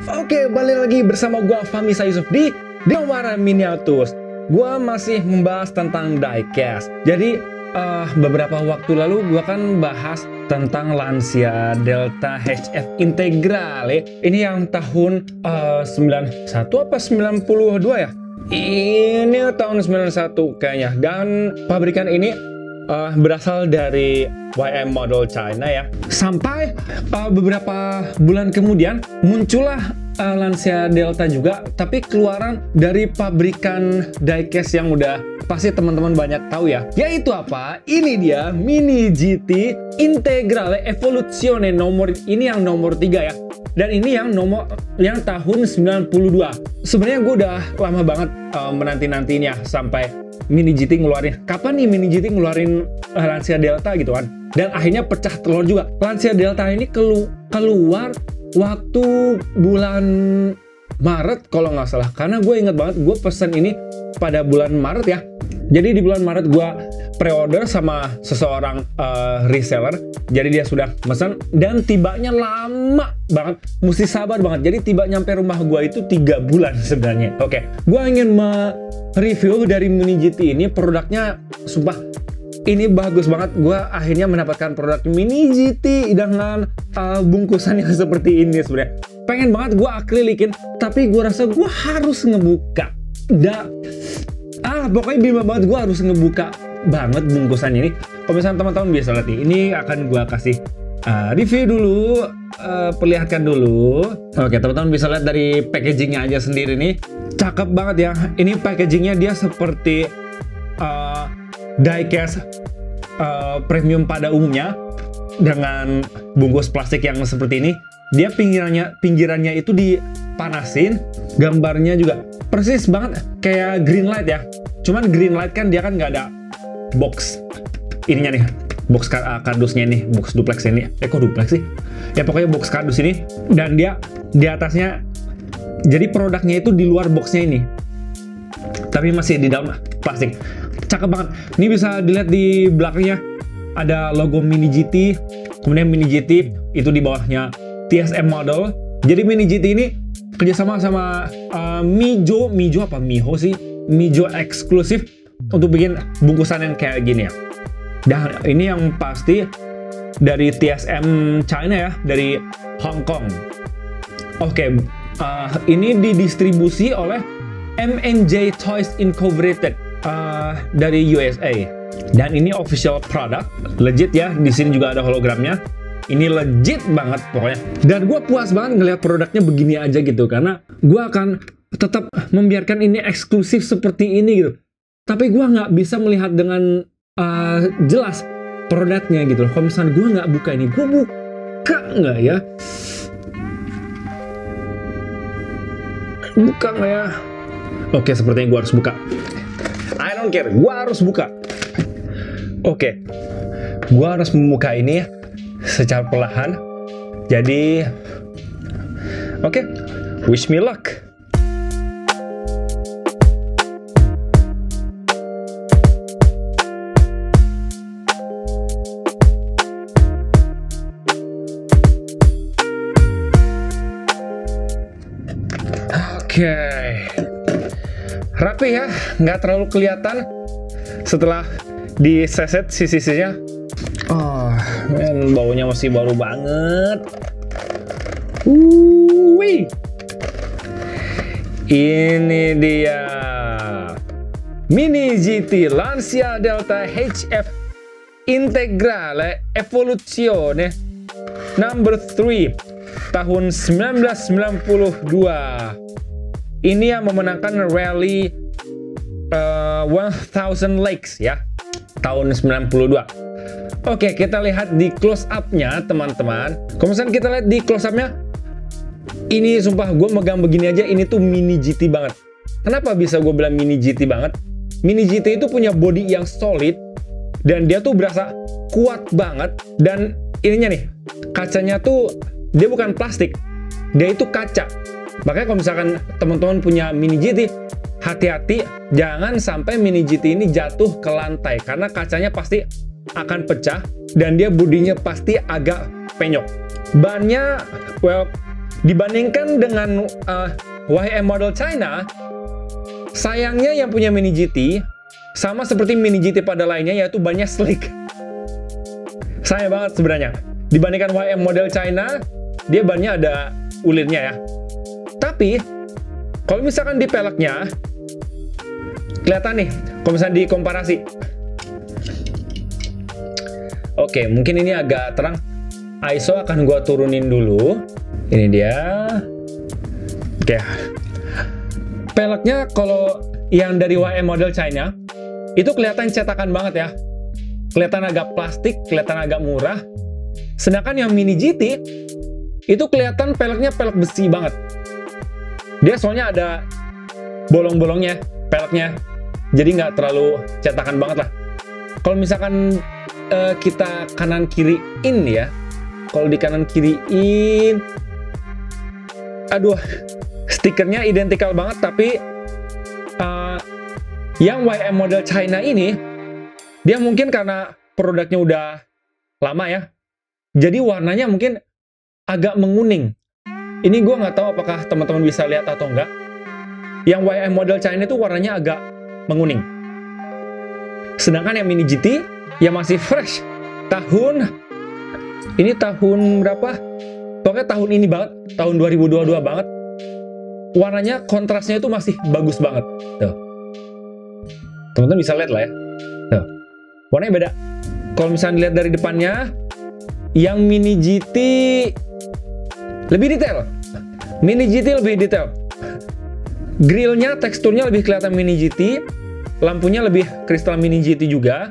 Oke, balik lagi bersama gua Fahmi Yusuf di Diomara Miniatures. Gua masih membahas tentang diecast. Jadi beberapa waktu lalu gua kan bahas tentang Lancia Delta HF Integrale. Ini yang tahun 91 apa 92 ya? Ini tahun 91 kayaknya. Dan pabrikan ini berasal dari YM model China ya. Sampai beberapa bulan kemudian muncullah Lancia Delta juga, tapi keluaran dari pabrikan diecast yang udah pasti teman-teman banyak tahu ya. Yaitu apa? Ini dia Mini GT Integrale Evoluzione ini yang nomor 3 ya. Dan ini yang tahun 92. Sebenarnya gue udah lama banget menanti-nantinya sampai Mini GT ngeluarin. Kapan nih Mini GT ngeluarin Lancia Delta gitu kan? Dan akhirnya pecah telur juga. Lancia Delta ini keluar waktu bulan Maret kalau nggak salah. Karena gue inget banget gue pesen ini pada bulan Maret ya. Jadi di bulan Maret gue pre-order sama seseorang reseller. Jadi dia sudah pesan dan tibanya lama banget. Mesti sabar banget. Jadi tiba nyampe rumah gue itu 3 bulan sebenarnya. Oke, gue ingin review dari Mini GT ini. Produknya sumpah ini bagus banget. Gue akhirnya mendapatkan produk Mini GT dengan bungkusan yang seperti ini sebenarnya. Pengen banget gue akrilikin, tapi gue rasa gue harus ngebuka. Pokoknya bimbang banget gue harus ngebuka banget bungkusan ini. Kalau misalnya teman-teman bisa lihat nih, ini akan gue kasih review dulu, perlihatkan dulu. Oke, teman-teman bisa lihat dari packagingnya aja sendiri nih, cakep banget ya. Ini packagingnya dia seperti diecast premium pada umumnya dengan bungkus plastik yang seperti ini. Dia pinggirannya itu dipanasin, gambarnya juga persis banget kayak green light ya. Cuman green light kan dia kan nggak ada box ininya nih, box kardusnya ini, box duplex ini. Kok duplex sih? Ya pokoknya box kardus ini, dan dia di atasnya. Jadi produknya itu di luar boxnya ini, tapi masih di dalam plastik. Cakep banget. Ini bisa dilihat di belakangnya ada logo Mini GT, kemudian Mini GT itu di bawahnya TSM model. Jadi Mini GT ini kerjasama sama Mijo apa Miho sih? Mijo eksklusif untuk bikin bungkusan yang kayak gini ya. Dan ini yang pasti dari TSM China ya, dari Hong Kong. Oke, ini didistribusi oleh M&J Toys Incorporated dari USA. Dan ini official product, legit ya. Di sini juga ada hologramnya. Ini legit banget pokoknya. Dan gue puas banget ngelihat produknya begini aja gitu, karena gue akan tetap membiarkan ini eksklusif seperti ini gitu. Tapi gue nggak bisa melihat dengan jelas produknya gitu loh. Kalau misalnya gue nggak buka ini, gue buka nggak ya? Buka nggak ya? Oke, sepertinya gue harus buka. I don't care, gue harus buka. Oke, gue harus membuka ini secara perlahan. Jadi, oke, wish me luck. Oke, rapi ya, nggak terlalu kelihatan setelah diseset sisi-sisinya. Baunya masih baru banget. Wih, ini dia Mini GT Lancia Delta HF Integrale Evoluzione number 3 tahun 1992. Ini yang memenangkan Rally 1000 Lakes ya, tahun 92. Oke, kita lihat di close up-nya teman-teman. Kalau misalnya kita lihat di close up-nya, ini sumpah gue megang begini aja, ini tuh Mini GT banget. Kenapa bisa gue bilang Mini GT banget? Mini GT itu punya body yang solid, dan dia tuh berasa kuat banget. Dan ininya nih, kacanya tuh dia bukan plastik, dia itu kaca. Makanya kalau misalkan teman-teman punya Mini GT, hati-hati jangan sampai Mini GT ini jatuh ke lantai, karena kacanya pasti akan pecah dan dia bodinya pasti agak penyok. Bannya, well, Dibandingkan dengan YM model China, sayangnya yang punya Mini GT sama seperti Mini GT pada lainnya, yaitu bannya slick. Sayang banget sebenarnya. Dibandingkan YM model China, dia bannya ada ulirnya ya. Tapi kalau misalkan di peleknya kelihatan nih, kalau misalnya dikomparasi. Oke, mungkin ini agak terang. ISO akan gua turunin dulu. Ini dia. Oke. Peleknya kalau yang dari YM model China itu kelihatan cetakan banget ya. Kelihatan agak plastik, kelihatan agak murah. Sedangkan yang Mini GT itu kelihatan peleknya pelek besi banget. Dia soalnya ada bolong-bolongnya peleknya. Jadi nggak terlalu cetakan banget lah. Kalau misalkan kita kanan kiriin ya. Kalau di kanan kiriin, aduh, stikernya identikal banget, tapi yang YM model China ini, dia mungkin karena produknya udah lama ya, jadi warnanya mungkin agak menguning. Ini gue nggak tahu apakah teman-teman bisa lihat atau enggak. Yang YM model China itu warnanya agak menguning. Sedangkan yang Mini GT, yang masih fresh, ini tahun berapa? Pokoknya tahun ini banget, tahun 2022 banget. Warnanya, kontrasnya itu masih bagus banget. Tuh. Teman-teman bisa lihat lah ya. Tuh. Warnanya beda. Kalau misalnya lihat dari depannya, yang Mini GT lebih detail. Mini GT lebih detail. Grillnya, teksturnya lebih kelihatan Mini GT. Lampunya lebih kristal Mini GT juga.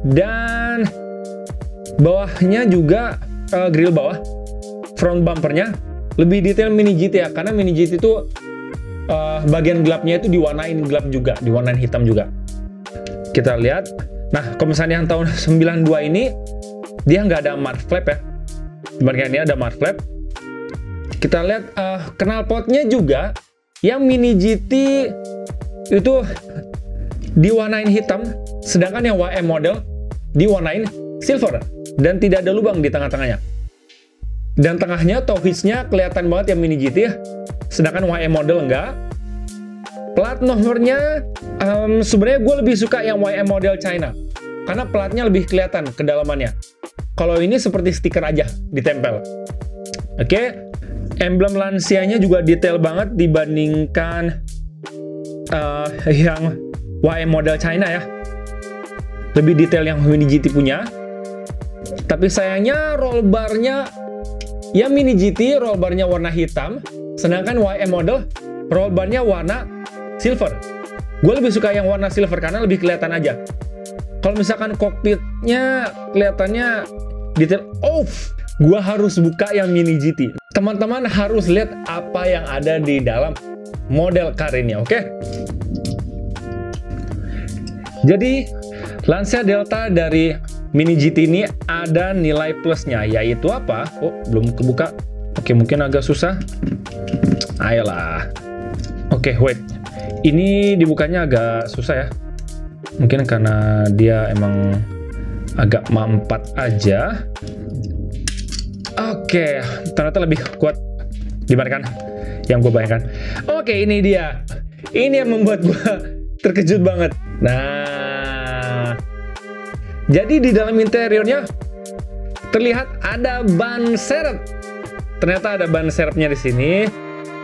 Dan bawahnya juga grill bawah, front bumpernya lebih detail Mini GT ya, karena Mini GT itu bagian gelapnya itu diwarnain gelap juga, diwarnain hitam juga. Kita lihat. Nah, kalau misalnya yang tahun 92 ini dia nggak ada mud flap ya, dibandingkan ini ada mud flap. Kita lihat knalpotnya juga yang Mini GT itu diwarnain hitam, sedangkan yang YM model diwarnain silver dan tidak ada lubang di tengah-tengahnya. Dan tengahnya toe hitch-nya kelihatan banget yang Mini GT ya, sedangkan YM model enggak. Plat nomornya sebenarnya gue lebih suka yang YM model China karena platnya lebih kelihatan kedalamannya. Kalau ini seperti stiker aja ditempel. Oke, emblem lansianya juga detail banget dibandingkan yang YM model China ya. Lebih detail yang Mini GT punya. Tapi sayangnya rollbarnya ya Mini GT rollbarnya warna hitam, sedangkan YM model rollbarnya warna silver. Gue lebih suka yang warna silver karena lebih kelihatan aja. Kalau misalkan kokpitnya kelihatannya detail, gue harus buka yang Mini GT. Teman-teman harus lihat apa yang ada di dalam model car ini, oke? Jadi Lancia Delta dari Mini GT ini ada nilai plusnya, yaitu apa? Oh, belum kebuka. Oke, mungkin agak susah. Ayolah. Oke, wait. Ini dibukanya agak susah ya. Mungkin karena dia emang agak mampat aja. Oke, ternyata lebih kuat dibandingkan yang gue bayangkan. Oke, ini dia. Ini yang membuat gue terkejut banget. Nah, jadi di dalam interiornya terlihat ada ban serep. Ternyata ada ban serepnya di sini.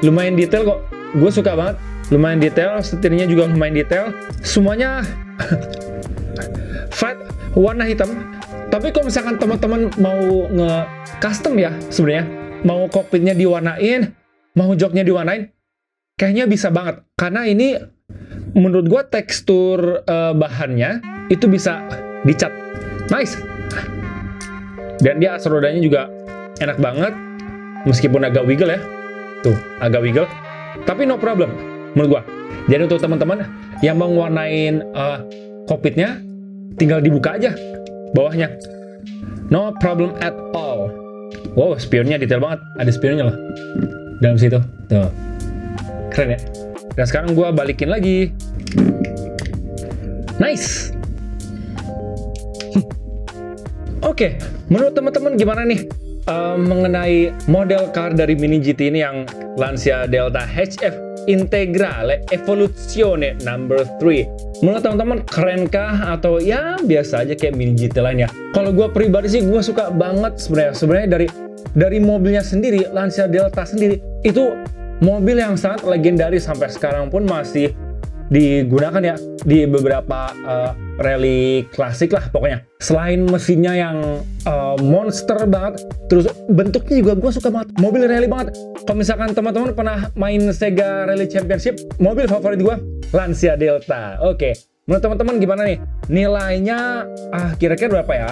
Lumayan detail kok. Gue suka banget. Lumayan detail. Setirnya juga lumayan detail. Semuanya flat warna hitam. Tapi kalau misalkan teman-teman mau nge-custom ya sebenarnya, mau kokpitnya diwarnain, mau joknya diwarnain, kayaknya bisa banget. Karena ini menurut gue tekstur bahannya itu bisa dicat. Nice. Dan dia as rodanya juga enak banget. Meskipun agak wiggle ya. Tuh, agak wiggle. Tapi no problem menurut gue. Jadi untuk teman-teman yang mau warnain kokpitnya, tinggal dibuka aja bawahnya. No problem at all. Wow, spionnya detail banget. Ada spionnya loh dalam situ. Tuh. Keren ya. Dan sekarang gue balikin lagi. Nice. Oke, menurut teman-teman gimana nih mengenai model car dari Mini GT ini yang Lancia Delta HF Integrale Evoluzione number 3. Menurut teman-teman kerenkah atau ya biasa aja kayak Mini GT lainnya? Kalau gue pribadi sih gue suka banget sebenarnya dari mobilnya sendiri. Lancia Delta sendiri itu mobil yang sangat legendaris, sampai sekarang pun masih digunakan ya di beberapa rally klasik lah pokoknya. Selain mesinnya yang monster banget, terus bentuknya juga gue suka banget, mobil rally banget. Kalau misalkan teman-teman pernah main Sega Rally Championship, mobil favorit gue Lancia Delta. Oke, menurut teman-teman gimana nih nilainya? Kira-kira berapa ya?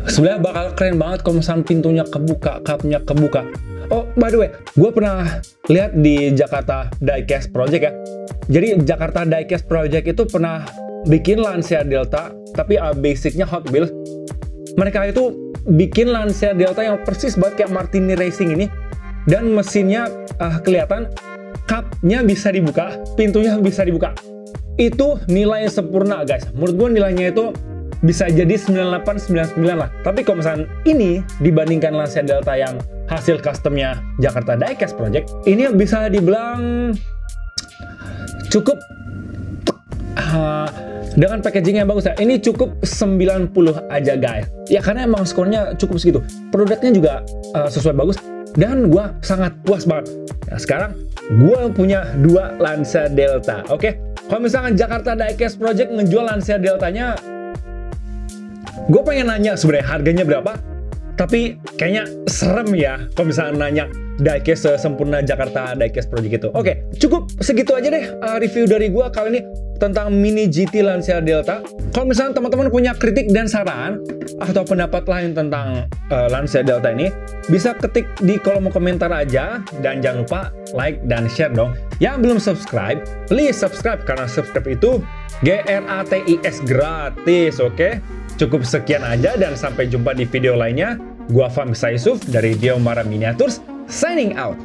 Sebenarnya bakal keren banget kalau misalkan pintunya kebuka, cupnya kebuka. Oh, by the way, gue pernah lihat di Jakarta Diecast Project ya. Jadi Jakarta Diecast Project itu pernah bikin Lancia Delta, tapi basicnya Hot Wheels. Mereka itu bikin Lancia Delta yang persis banget kayak Martini Racing ini. Dan mesinnya kelihatan, cupnya bisa dibuka, pintunya bisa dibuka. Itu nilai sempurna guys. Menurut gue nilainya itu bisa jadi 98, 99 lah. Tapi kalau misalnya ini dibandingkan Lancia Delta yang hasil customnya Jakarta Diecast Project, ini bisa dibilang cukup dengan packaging yang bagus ya. Ini cukup 90 aja guys. Ya karena emang skornya cukup segitu. Produknya juga sesuai bagus dan gue sangat puas banget. Nah, sekarang gue punya 2 Lancia Delta. Oke, kalau misalkan Jakarta Diecast Project ngejual Lancia Deltanya, gue pengen nanya sebenarnya harganya berapa, tapi kayaknya serem ya kalau misalnya nanya diecast sempurna Jakarta Diecast Project itu. Oke, cukup segitu aja deh review dari gue kali ini tentang Mini GT Lancia Delta. Kalau misalnya teman-teman punya kritik dan saran atau pendapat lain tentang Lancia Delta ini, bisa ketik di kolom komentar aja. Dan jangan lupa like dan share dong. Yang belum subscribe, please subscribe karena subscribe itu gratis, gratis, oke? Cukup sekian aja dan sampai jumpa di video lainnya. Gua Fahmi Saisuf dari Diomara Miniatures, signing out.